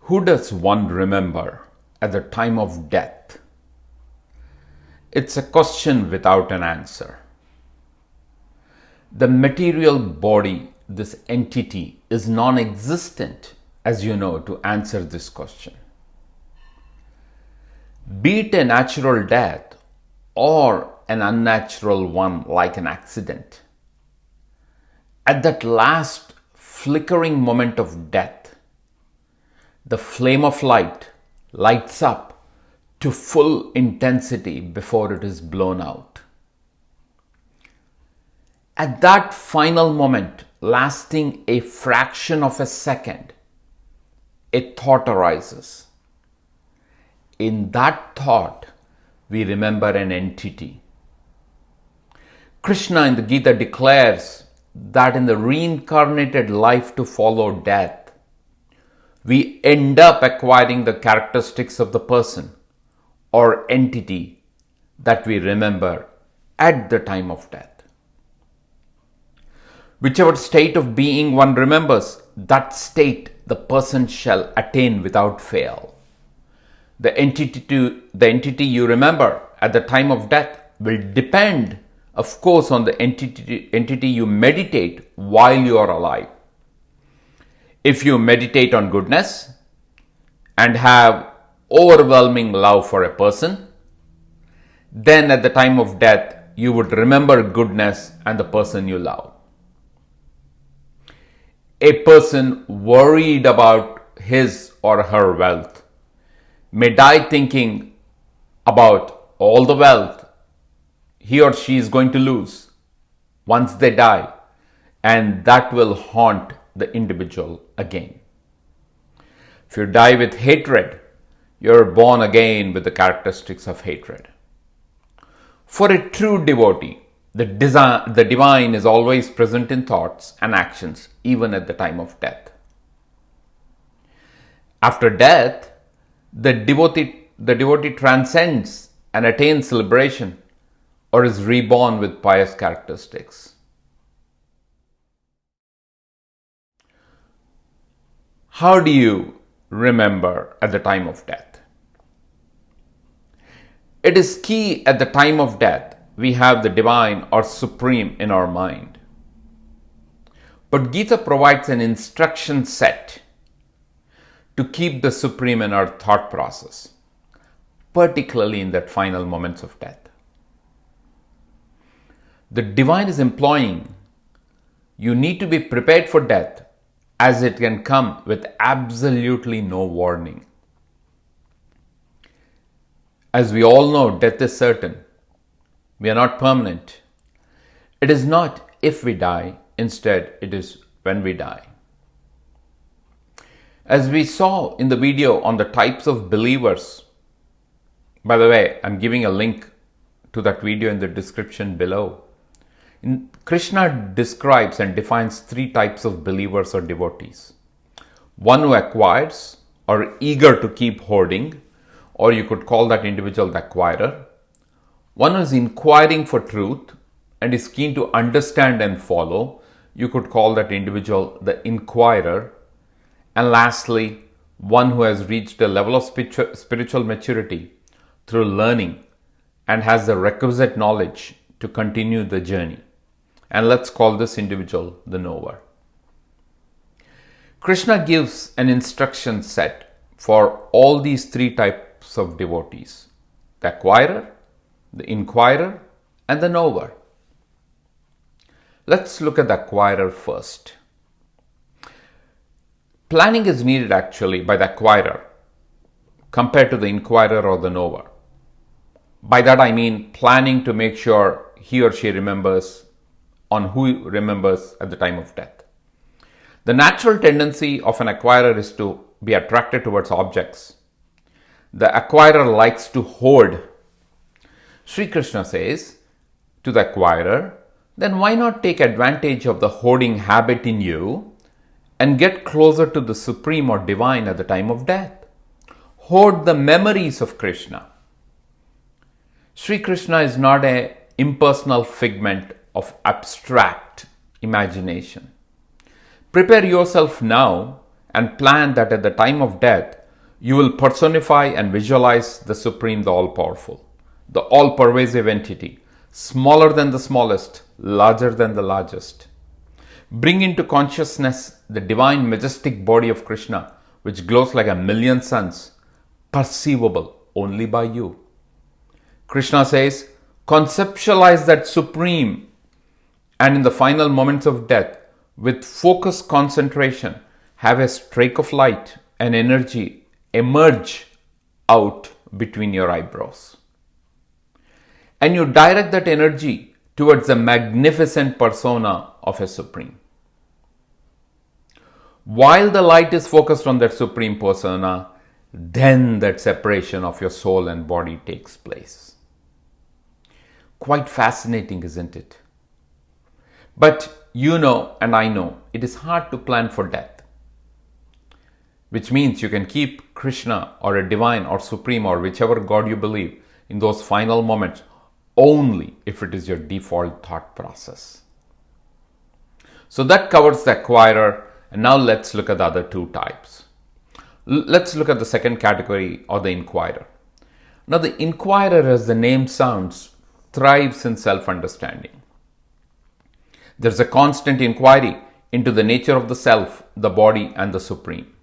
Who does one remember at the time of death? It's a question without an answer. The material body, this entity, is non-existent, as you know, to answer this question. Be it a natural death or an unnatural one like an accident, at that last flickering moment of death, the flame of light lights up to full intensity before it is blown out. At that final moment, lasting a fraction of a second, a thought arises. In that thought, we remember an entity. Krishna in the Gita declares that in the reincarnated life to follow death, we end up acquiring the characteristics of the person or entity that we remember at the time of death. Whichever state of being one remembers, that state the person shall attain without fail. The entity you remember at the time of death will depend, of course, on the entity you meditate while you are alive. If you meditate on goodness and have overwhelming love for a person, then at the time of death, you would remember goodness and the person you love. A person worried about his or her wealth may die thinking about all the wealth he or she is going to lose once they die, and that will haunt the individual again. If you die with hatred, you're born again with the characteristics of hatred. For a true devotee, the divine is always present in thoughts and actions, even at the time of death. After death, the devotee transcends and attains liberation or is reborn with pious characteristics. How do you remember at the time of death? It is key at the time of death we have the divine or supreme in our mind. But Gita provides an instruction set to keep the supreme in our thought process, particularly in that final moments of death. The divine is implying you need to be prepared for death, as it can come with absolutely no warning. As we all know, death is certain. We are not permanent. It is not if we die, instead it is when we die. As we saw in the video on the types of believers, by the way, I'm giving a link to that video in the description below. Krishna describes and defines three types of believers or devotees. One who acquires or eager to keep hoarding, or you could call that individual the acquirer. One who is inquiring for truth and is keen to understand and follow. You could call that individual the inquirer. And lastly, one who has reached a level of spiritual maturity through learning and has the requisite knowledge to continue the journey. And let's call this individual the knower. Krishna gives an instruction set for all these three types of devotees: the acquirer, the inquirer, and the knower. Let's look at the acquirer first. Planning is needed actually by the acquirer compared to the inquirer or the knower. By that I mean planning to make sure he or she remembers on who remembers at the time of death. The natural tendency of an acquirer is to be attracted towards objects. The acquirer likes to hoard. Sri Krishna says to the acquirer, then why not take advantage of the hoarding habit in you and get closer to the supreme or divine at the time of death? Hoard the memories of Krishna. Sri Krishna is not an impersonal figment of abstract imagination. Prepare yourself now and plan that at the time of death, You will personify and visualize the Supreme, the All-Powerful, the all-pervasive entity, smaller than the smallest, larger than the largest. Bring into consciousness the divine majestic body of Krishna, which glows like a million suns, perceivable only by you. Krishna says, conceptualize that Supreme, and in the final moments of death, with focused concentration, have a streak of light and energy emerge out between your eyebrows. And you direct that energy towards the magnificent persona of a Supreme. While the light is focused on that Supreme persona, then that separation of your soul and body takes place. Quite fascinating, isn't it? But you know, and I know, it is hard to plan for death. Which means you can keep Krishna or a divine or Supreme or whichever God you believe in those final moments only if it is your default thought process. So that covers the acquirer, and now let's look at the other two types. Let's look at the second category, or the inquirer. Now the inquirer, as the name sounds, thrives in self-understanding. There's a constant inquiry into the nature of the self, the body, and the Supreme.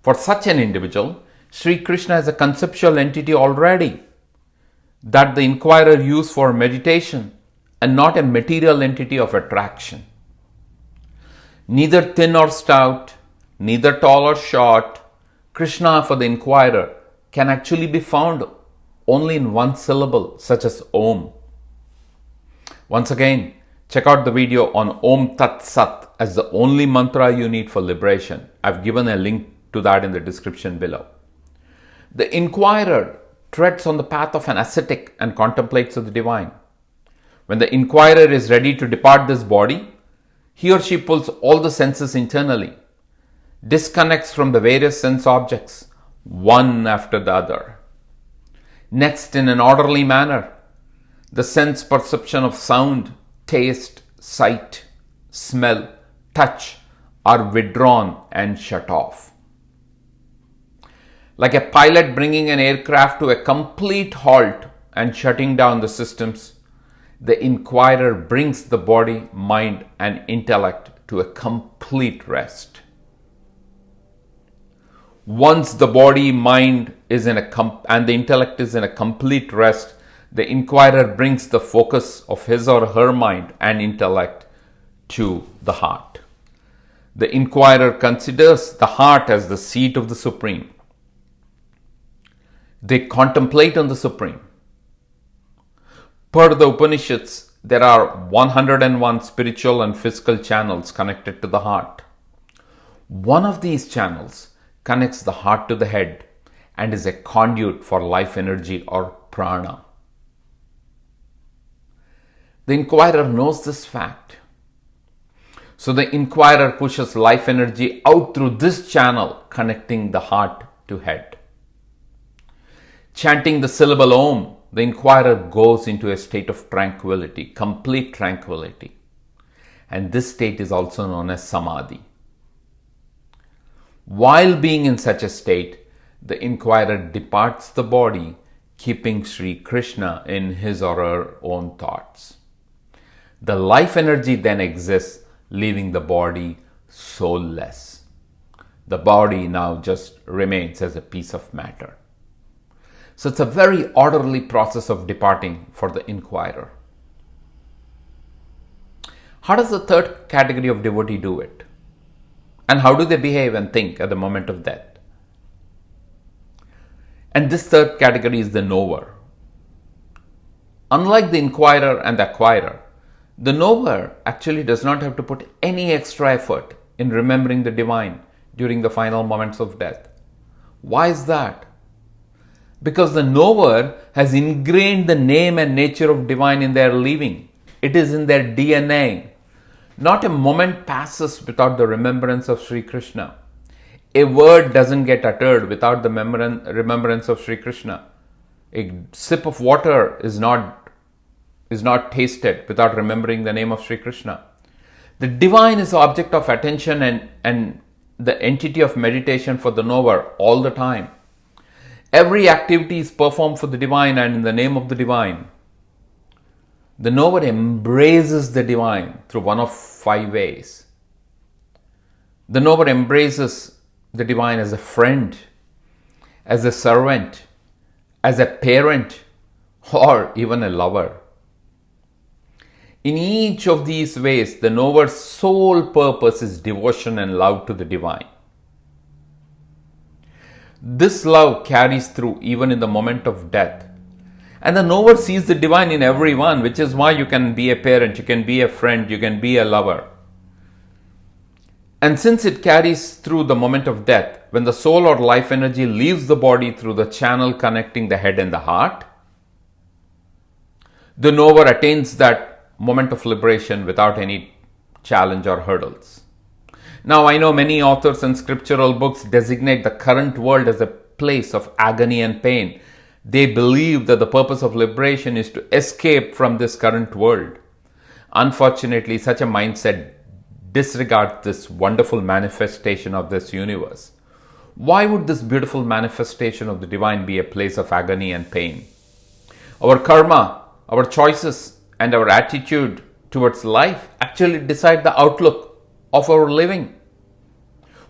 For such an individual, Sri Krishna is a conceptual entity already that the inquirer uses for meditation and not a material entity of attraction. Neither thin or stout, neither tall or short, Krishna for the inquirer can actually be found only in one syllable, such as Om. Once again, check out the video on Om Tat Sat as the only mantra you need for liberation. I've given a link to that in the description below. The inquirer treads on the path of an ascetic and contemplates the divine. When the inquirer is ready to depart this body, he or she pulls all the senses internally, disconnects from the various sense objects, one after the other. Next, in an orderly manner, the sense perception of sound, taste, sight, smell, touch are withdrawn and shut off. Like a pilot bringing an aircraft to a complete halt and shutting down the systems, the inquirer brings the body, mind, and intellect to a complete rest. Once the body, mind is in and the intellect is in a complete rest, the inquirer brings the focus of his or her mind and intellect to the heart. The inquirer considers the heart as the seat of the Supreme. They contemplate on the Supreme. Per the Upanishads, there are 101 spiritual and physical channels connected to the heart. One of these channels connects the heart to the head and is a conduit for life energy or prana. The inquirer knows this fact. So the inquirer pushes life energy out through this channel connecting the heart to head. Chanting the syllable Om, the inquirer goes into a state of tranquility, complete tranquility. And this state is also known as Samadhi. While being in such a state, the inquirer departs the body, keeping Sri Krishna in his or her own thoughts. The life energy then exists, leaving the body soulless. The body now just remains as a piece of matter. So it's a very orderly process of departing for the inquirer. How does the third category of devotee do it? And how do they behave and think at the moment of death? And this third category is the knower. Unlike the inquirer and the acquirer, the knower actually does not have to put any extra effort in remembering the divine during the final moments of death. Why is that? Because the knower has ingrained the name and nature of divine in their living. It is in their DNA. Not a moment passes without the remembrance of Sri Krishna. A word doesn't get uttered without the remembrance of Sri Krishna. A sip of water is not tasted without remembering the name of Sri Krishna. The divine is the object of attention and the entity of meditation for the knower all the time. Every activity is performed for the divine and in the name of the divine. The knower embraces the divine through one of 5 ways. The knower embraces the divine as a friend, as a servant, as a parent, or even a lover. In each of these ways, the knower's sole purpose is devotion and love to the divine. This love carries through even in the moment of death. And the knower sees the divine in everyone, which is why you can be a parent, you can be a friend, you can be a lover. And since it carries through the moment of death, when the soul or life energy leaves the body through the channel connecting the head and the heart, the knower attains that moment of liberation without any challenge or hurdles. Now, I know many authors and scriptural books designate the current world as a place of agony and pain. They believe that the purpose of liberation is to escape from this current world. Unfortunately, such a mindset disregards this wonderful manifestation of this universe. Why would this beautiful manifestation of the divine be a place of agony and pain? Our karma, our choices, and our attitude towards life actually decide the outlook of our living.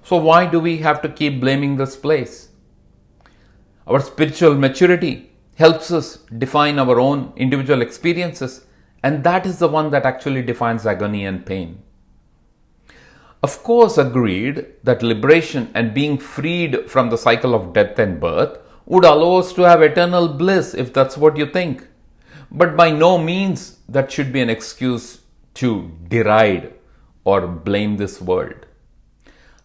So why do we have to keep blaming this place? Our spiritual maturity helps us define our own individual experiences, and that is the one that actually defines agony and pain. Of course, agreed that liberation and being freed from the cycle of death and birth would allow us to have eternal bliss if that's what you think. But by no means that should be an excuse to deride or blame this world.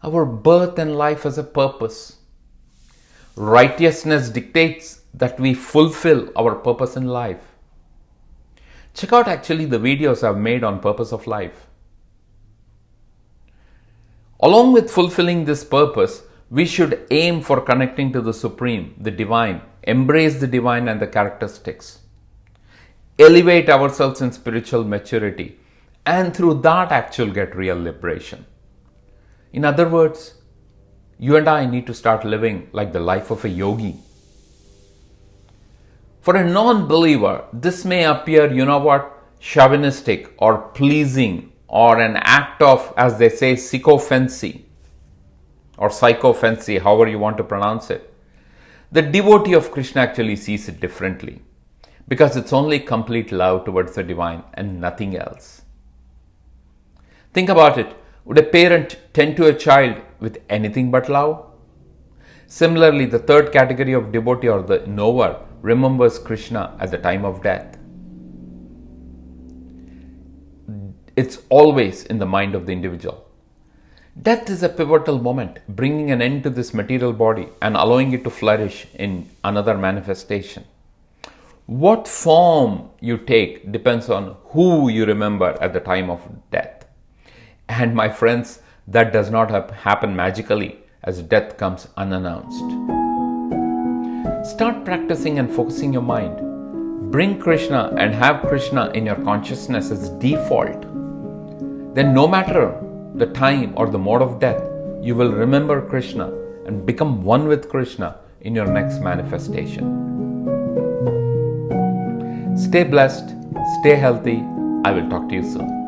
Our birth and life has a purpose. Righteousness dictates that we fulfill our purpose in life. Check out actually the videos I've made on purpose of life. Along with fulfilling this purpose, we should aim for connecting to the Supreme, the Divine, embrace the Divine and the characteristics, elevate ourselves in spiritual maturity, and through that actually get real liberation. In other words, you and I need to start living like the life of a yogi. For a non-believer, this may appear, chauvinistic or pleasing, or an act of, as they say, sycophancy or psychophancy, however you want to pronounce it. The devotee of Krishna actually sees it differently, because it's only complete love towards the divine and nothing else. Think about it. Would a parent tend to a child with anything but love? Similarly, the third category of devotee or the knower remembers Krishna at the time of death. It's always in the mind of the individual. Death is a pivotal moment, bringing an end to this material body and allowing it to flourish in another manifestation. What form you take depends on who you remember at the time of death. And my friends, that does not happen magically, as death comes unannounced. Start practicing and focusing your mind. Bring Krishna and have Krishna in your consciousness as default. Then no matter the time or the mode of death, you will remember Krishna and become one with Krishna in your next manifestation. Stay blessed, stay healthy. I will talk to you soon.